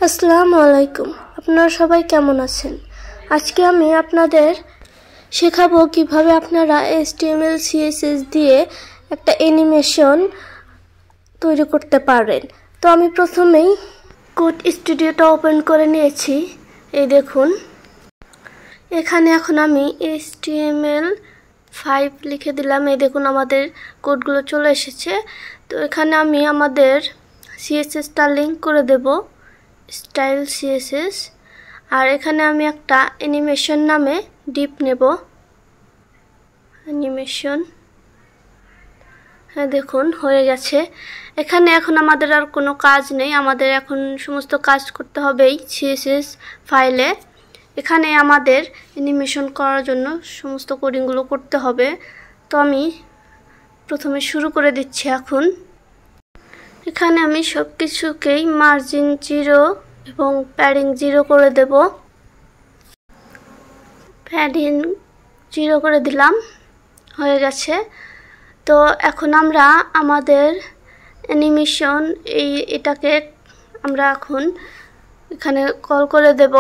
আসসালামু আলাইকুম। আপনারা সবাই কেমন আছেন? আজকে আমি আপনাদের শেখাবো কিভাবে আপনারা HTML CSS দিয়ে একটা অ্যানিমেশন তৈরি করতে পারেন। তো আমি প্রথমেই কোড স্টুডিওটা ওপেন করে নিয়েছি। এই দেখুন, এখানে এখন আমি HTML5 লিখে দিলাম। এই দেখুন আমাদের কোডগুলো চলে এসেছে। তো এখানে আমি আমাদের CSSটা লিংক করে দেব, স্টাইল CSS। আর এখানে আমি একটা অ্যানিমেশন নামে ডিপ নেব, অ্যানিমেশন। হ্যাঁ, দেখুন হয়ে গেছে। এখানে এখন আমাদের আর কোনো কাজ নেই, আমাদের এখন সমস্ত কাজ করতে হবে এই CSS ফাইলে। এখানে আমাদের অ্যানিমেশন করার জন্য সমস্ত কোডিংগুলো করতে হবে। তো আমি প্রথমে শুরু করে দিচ্ছি। এখন এখানে আমি সব কিছুকেই মার্জিন 0 এবং প্যাডিং 0 করে দেব। প্যাডিং 0 করে দিলাম, হয়ে গেছে। তো এখন আমরা আমাদের অ্যানিমেশন এটাকে আমরা এখন এখানে কল করে দেব।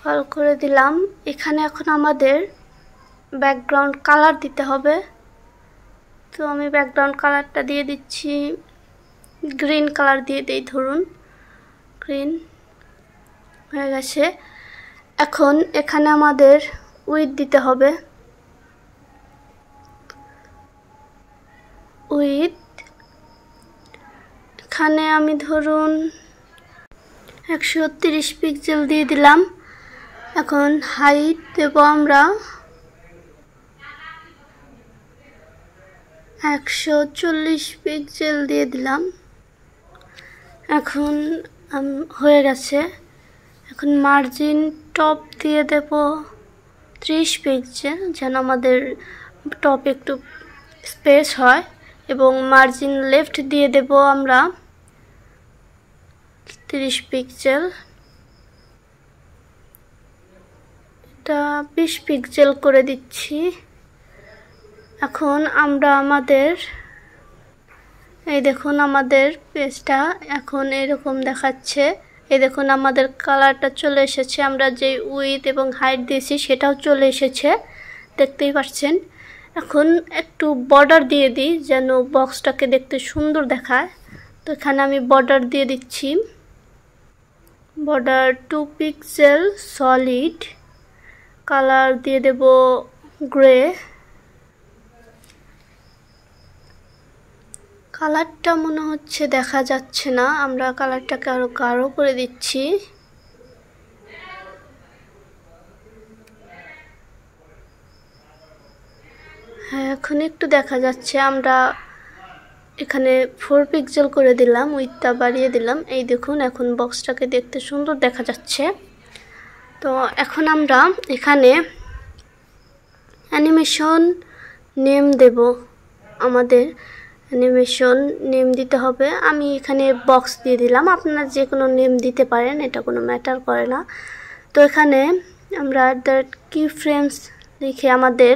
কল করে দিলাম। এখানে এখন আমাদের ব্যাকগ্রাউন্ড কালার দিতে হবে। তো আমি ব্যাকগ্রাউন্ড কালারটা দিয়ে দিচ্ছি, গ্রিন কালার দিয়ে দিই, ধরুন গ্রিন। হয়ে গেছে। এখন এখানে আমাদের উইডথ দিতে হবে, উইডথ এখানে আমি ধরুন 130 পিক্সেল দিয়ে দিলাম। এখন হাইট দেব আমরা 140 পিক্সেল দিয়ে দিলাম। এখন হয়ে গেছে। এখন মার্জিন টপ দিয়ে দেব 30 পিক্সেল, যেন আমাদের টপ একটু স্পেস হয়। এবং মার্জিন লেফট দিয়ে দেব আমরা 30 পিক্সেল, এটা 20 পিক্সেল করে দিচ্ছি। এখন আমরা আমাদের এই দেখুন আমাদের পেজটা এখন এরকম দেখাচ্ছে। এই দেখুন আমাদের কালারটা চলে এসেছে, আমরা যে উইডথ এবং হাইট দিয়েছি সেটাও চলে এসেছে, দেখতেই পাচ্ছেন। এখন একটু বর্ডার দিয়ে দিই যেন বক্সটাকে দেখতে সুন্দর দেখায়। তো এখানে আমি বর্ডার দিয়ে দিচ্ছি, বর্ডার 2 পিক্সেল সলিড, কালার দিয়ে দেব গ্রে। কালারটা মনে হচ্ছে দেখা যাচ্ছে না, আমরা কালারটাকে আরো গাঢ় করে দিচ্ছি। হ্যাঁ, এখন একটু দেখা যাচ্ছে। আমরা এখানে 4 পিক্সেল করে দিলাম, উইডথটা বাড়িয়ে দিলাম। এই দেখুন এখন বক্সটাকে দেখতে সুন্দর দেখা যাচ্ছে। তো এখন আমরা এখানে অ্যানিমেশন নেম দেব, আমাদের অ্যানিমেশন নেম দিতে হবে। আমি এখানে বক্স দিয়ে দিলাম, আপনারা যে কোনো নেম দিতে পারেন, এটা কোনো ম্যাটার করে না। তো এখানে আমরা কি ফ্রেমস লিখে আমাদের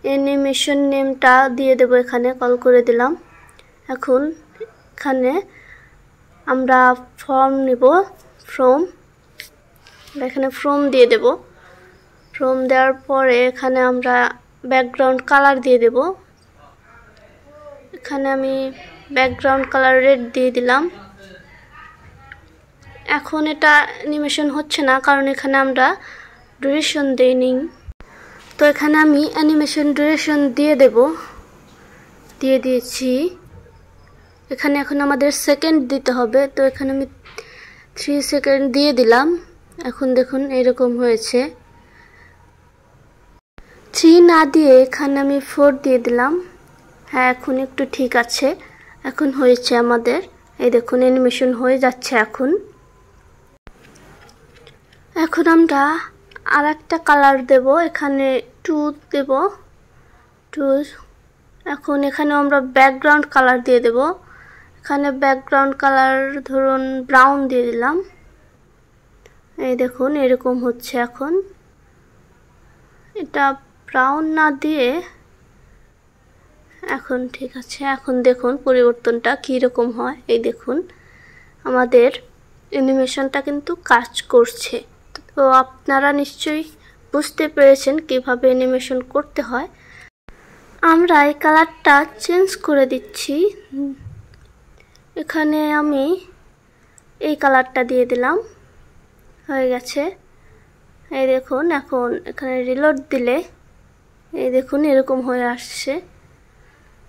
অ্যানিমেশন নেমটা দিয়ে দেব, এখানে কল করে দিলাম। এখন এখানে আমরা ফর্ম নেব, ফ্রম, এখানে ফ্রম দিয়ে দেব। ফ্রম দেওয়ার পরে এখানে আমরা ব্যাকগ্রাউন্ড কালার দিয়ে দেব। এখানে আমি ব্যাকগ্রাউন্ড কালার রেড দিয়ে দিলাম। এখন এটা অ্যানিমেশন হচ্ছে না, কারণ এখানে আমরা ডিউরেশন দেইনি। তো এখানে আমি অ্যানিমেশন ডিউরেশন দিয়ে দেব, দিয়ে দিয়েছি। এখানে এখন আমাদের সেকেন্ড দিতে হবে। তো এখানে আমি 3 সেকেন্ড দিয়ে দিলাম। এখন দেখুন এরকম হয়েছে। 3 না দিয়ে এখানে আমি 4 দিয়ে দিলাম। হ্যাঁ, এখন একটু ঠিক আছে, এখন হয়েছে আমাদের। এই দেখুন অ্যানিমেশন হয়ে যাচ্ছে। এখন আমরা আর একটা কালার দেব, এখানে 2 দেব, 2। এখন এখানে আমরা ব্যাকগ্রাউন্ড কালার দিয়ে দেব। এখানে ব্যাকগ্রাউন্ড কালার ধরুন ব্রাউন দিয়ে দিলাম। এই দেখুন এরকম হচ্ছে। এখন এটা ব্রাউন না দিয়ে এখন ঠিক আছে। এখন দেখুন পরিবর্তনটা কি রকম হয়। এই দেখুন আমাদের অ্যানিমেশনটা কিন্তু কাজ করছে। তো আপনারা নিশ্চয়ই বুঝতে পেরেছেন কিভাবে অ্যানিমেশন করতে হয়। আমরা এই কালারটা চেঞ্জ করে দিচ্ছি। এখানে আমি এই কালারটা দিয়ে দিলাম, হয়ে গেছে। এই দেখুন, এখন এখানে রিলোড দিলে এই দেখুন এরকম হয়ে আসছে।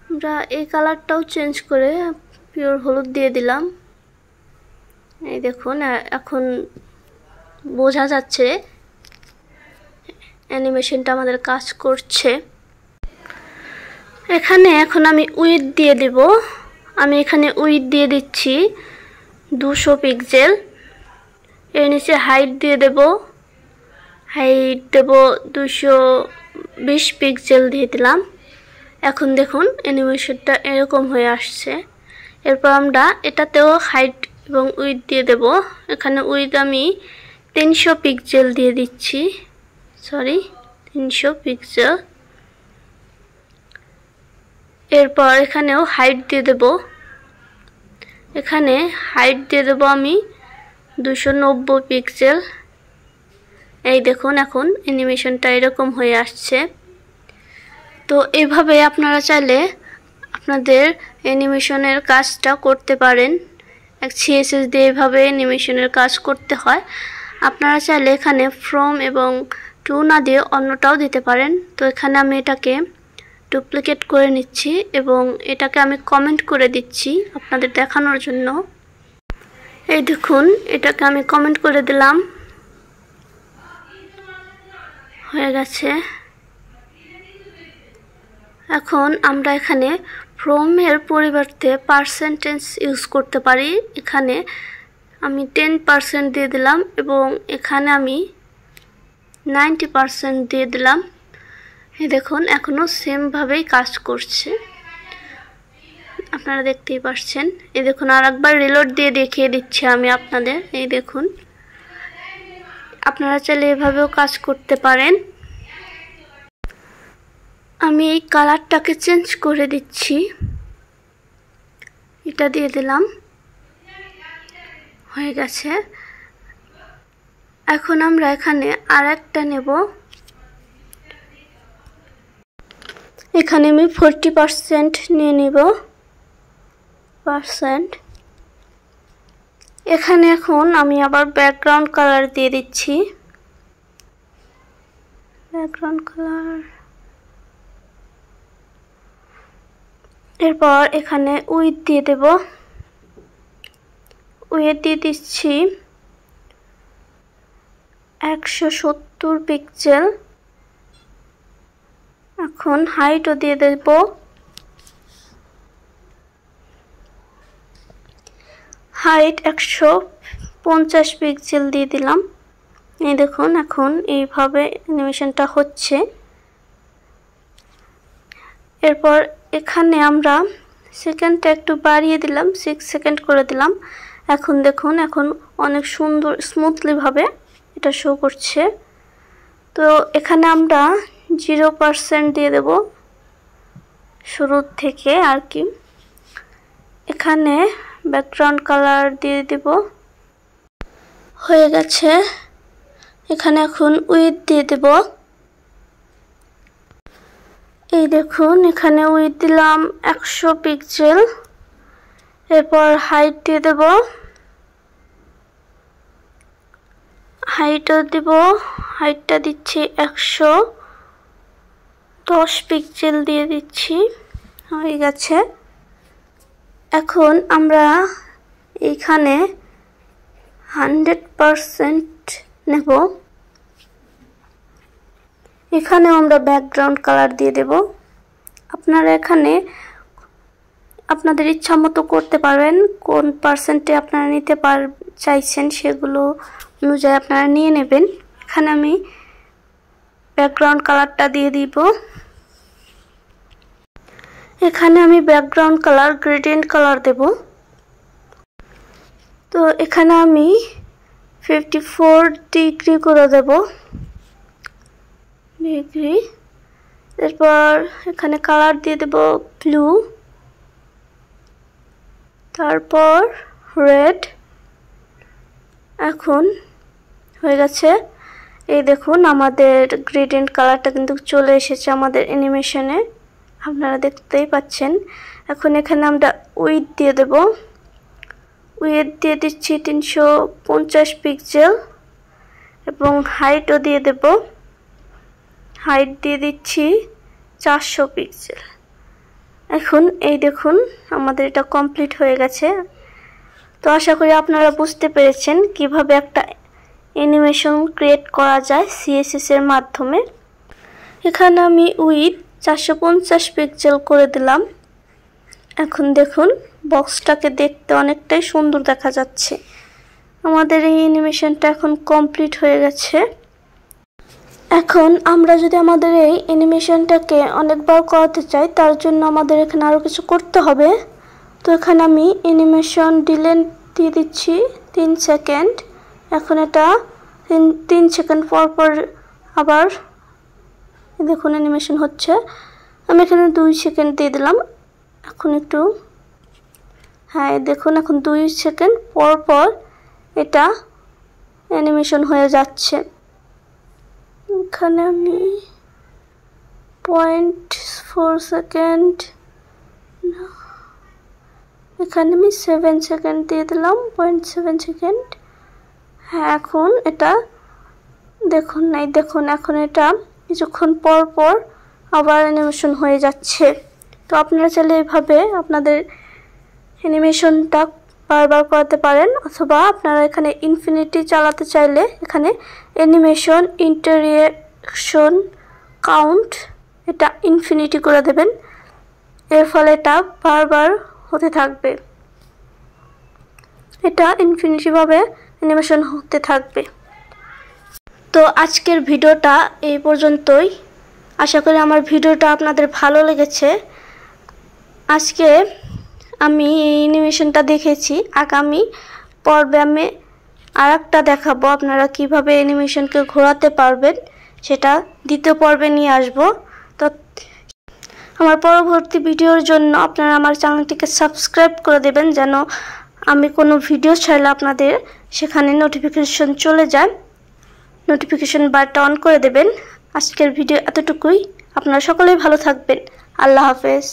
আমরা এই কালারটাও চেঞ্জ করে পিওর হলুদ দিয়ে দিলাম। এই দেখুন এখন বোঝা যাচ্ছে অ্যানিমেশনটা আমাদের কাজ করছে। এখানে এখন আমি উইড দিয়ে দিব। আমি এখানে উইড দিয়ে দিচ্ছি 200 পিক্সেল। এর নিচে হাইট দিয়ে দেব, হাইট দেব 220 পিক্সেল দিয়ে দিলাম। এখন দেখুন অ্যানিমেশনটা এরকম হয়ে আসছে। এরপর আমরা এটাতেও হাইট এবং উইড দিয়ে দেব। এখানে উইড আমি 300 পিক্সেল দিয়ে দিচ্ছি, 300 পিক্সেল। এরপর এখানেও হাইট দিয়ে দেব। এখানে হাইট দিয়ে দেব আমি 290 পিক্সেল। এই দেখুন এখন অ্যানিমেশনটা এরকম হয়ে আসছে। তো এভাবে আপনারা চাইলে আপনাদের অ্যানিমেশনের কাজটা করতে পারেন। CSS দিয়ে এভাবে অ্যানিমেশনের কাজ করতে হয়। আপনারা চাইলে এখানে ফ্রম এবং টু না দিয়ে অন্যটাও দিতে পারেন। তো এখানে আমি এটাকে ডুপ্লিকেট করে নিচ্ছি এবং এটাকে আমি কমেন্ট করে দিচ্ছি আপনাদের দেখানোর জন্য। এই দেখুন এটাকে আমি কমেন্ট করে দিলাম, হয়ে গেছে। এখন আমরা এখানে ফ্রমের পরিবর্তে পার্সেন্টেজ ইউজ করতে পারি। এখানে আমি 10% দিয়ে দিলাম এবং এখানে আমি 90% দিয়ে দিলাম। এই দেখুন এখনো সেমভাবেই কাজ করছে, আপনারা দেখতেই পাচ্ছেন। এই দেখুন আর একবার রিলোড দিয়ে দেখিয়ে দিচ্ছি আমি আপনাদের। এই দেখুন আপনারা চাইলে এভাবেও কাজ করতে পারেন। আমি এই কালারটাকে চেঞ্জ করে দিচ্ছি, এটা দিয়ে দিলাম, হয়ে গেছে। এখন আমরা এখানে আরেকটা নেব। এখানে আমি 40% নিয়ে নিব %। এখানে এখন আমি আবার ব্যাকগ্রাউন্ড কালার দিয়ে দিচ্ছি, ব্যাকগ্রাউন্ড কালার। এরপর এখানে উইড দিয়ে দেব, উইড দিয়ে দিচ্ছি 170 পিক্সেল। এখন হাইটও দিয়ে দেব, হাইট 150 পিক্সেল দিয়ে দিলাম। এই দেখুন এখন এইভাবে অ্যানিমেশনটা হচ্ছে। এরপর এখানে আমরা সেকেন্ডটা একটু বাড়িয়ে দিলাম, 6 সেকেন্ড করে দিলাম। এখন দেখুন এখন অনেক সুন্দর স্মুথলি ভাবে এটা শো করছে। তো এখানে আমরা 0% দিয়ে দেব শুরু থেকে আর কি। এখানে ব্যাকগ্রাউন্ড কালার দিয়ে দেব, হয়ে গেছে। এখানে এখন উইড দিয়ে দেব। এই দেখুন এখানে উইড দিলাম 100 পিক্সেল। এরপর হাইট দিয়ে দেব, হাইটও দিব, হাইটটা দিচ্ছি 110 পিক্সেল দিয়ে দিচ্ছি, হয়ে গেছে। এখন আমরা এইখানে 100% নেব। এখানেও আমরা ব্যাকগ্রাউন্ড কালার দিয়ে দেব। আপনারা এখানে আপনাদের ইচ্ছা মতো করতে পারবেন, কোন পার্সেন্টে আপনারা নিতে চাইছেন সেগুলো অনুযায়ী আপনারা নিয়ে নেবেন। এখানে আমি ব্যাকগ্রাউন্ড কালারটা দিয়ে দিব। এখানে আমি ব্যাকগ্রাউন্ড কালার গ্রেডিয়েন্ট কালার দেব। তো এখানে আমি 54 ডিগ্রি করে দেব, ডিগ্রি। এরপর এখানে কালার দিয়ে দেব ব্লু, তারপর রেড, এখন হয়ে গেছে। এই দেখুন আমাদের গ্রেডিয়েন্ট কালারটা কিন্তু চলে এসেছে আমাদের অ্যানিমেশনে, আপনারা দেখতেই পাচ্ছেন। এখন এখানে আমরা উইডথ দিয়ে দেব। উইডথ দিয়ে দিচ্ছি 350 পিক্সেল এবং হাইটও দিয়ে দেব। হাইট দিয়ে দিচ্ছি 400 পিক্সেল। এখন এই দেখুন আমাদের এটা কমপ্লিট হয়ে গেছে। তো আশা করি আপনারা বুঝতে পেরেছেন কিভাবে একটা অ্যানিমেশন ক্রিয়েট করা যায় সিএসএস এর মাধ্যমে। এখানে আমি উইডথ 450 পিক্সেল করে দিলাম। এখন দেখুন বক্সটাকে দেখতে অনেকটাই সুন্দর দেখা যাচ্ছে। আমাদের এই অ্যানিমেশনটা এখন কমপ্লিট হয়ে গেছে। এখন আমরা যদি আমাদের এই অ্যানিমেশনটাকে অনেকবার করাতে চাই, তার জন্য আমাদের এখানে আরও কিছু করতে হবে। তো এখানে আমি অ্যানিমেশন ডিলে দিয়ে দিচ্ছি 3 সেকেন্ড। এখন এটা 3 সেকেন্ড পর পর আবার দেখুন অ্যানিমেশন হচ্ছে। আমি এখানে 2 সেকেন্ড দিয়ে দিলাম। এখন একটু হ্যাঁ দেখুন এখন 2 সেকেন্ড পর পর এটা অ্যানিমেশন হয়ে যাচ্ছে। এখানে আমি 0.4 সেকেন্ড, এখানে আমি 7 সেকেন্ড দিয়ে দিলাম, 0.7 সেকেন্ড। হ্যাঁ এখন এটা দেখুন দেখুন এখন এটা কিছুক্ষণ পর পর আবার অ্যানিমেশন হয়ে যাচ্ছে। তো আপনারা চাইলে এইভাবে আপনাদের অ্যানিমেশনটা বারবার করাতে পারেন, অথবা আপনারা এখানে ইনফিনিটি চালাতে চাইলে এখানে অ্যানিমেশন ইন্টারিয়েকশন কাউন্ট এটা ইনফিনিটি করে দেবেন। এর ফলে এটা বারবার হতে থাকবে, এটা ইনফিনিটিভাবে অ্যানিমেশন হতে থাকবে। তো আজকের ভিডিওটা এই পর্যন্তই। আশা করি আমার ভিডিওটা আপনাদের ভালো লেগেছে। আজকে আমি এই অ্যানিমেশনটা দেখেছি, আগামী পর্বে আমি আরেকটা দেখাবো আপনারা কিভাবে অ্যানিমেশনকে ঘোরাতে পারবেন, সেটা দ্বিতীয় পর্বে নিয়ে আসব। তো আমার পরবর্তী ভিডিওর জন্য আপনারা আমার চ্যানেলটিকে সাবস্ক্রাইব করে দেবেন, যেন আমি কোনো ভিডিও ছাড়লে আপনাদের সেখানে নোটিফিকেশন চলে যায়। নোটিফিকেশন বারটা অন করে দেবেন। আজকের ভিডিও এতটুকুই। আপনারা সকলেই ভালো থাকবেন। আল্লাহ হাফেজ।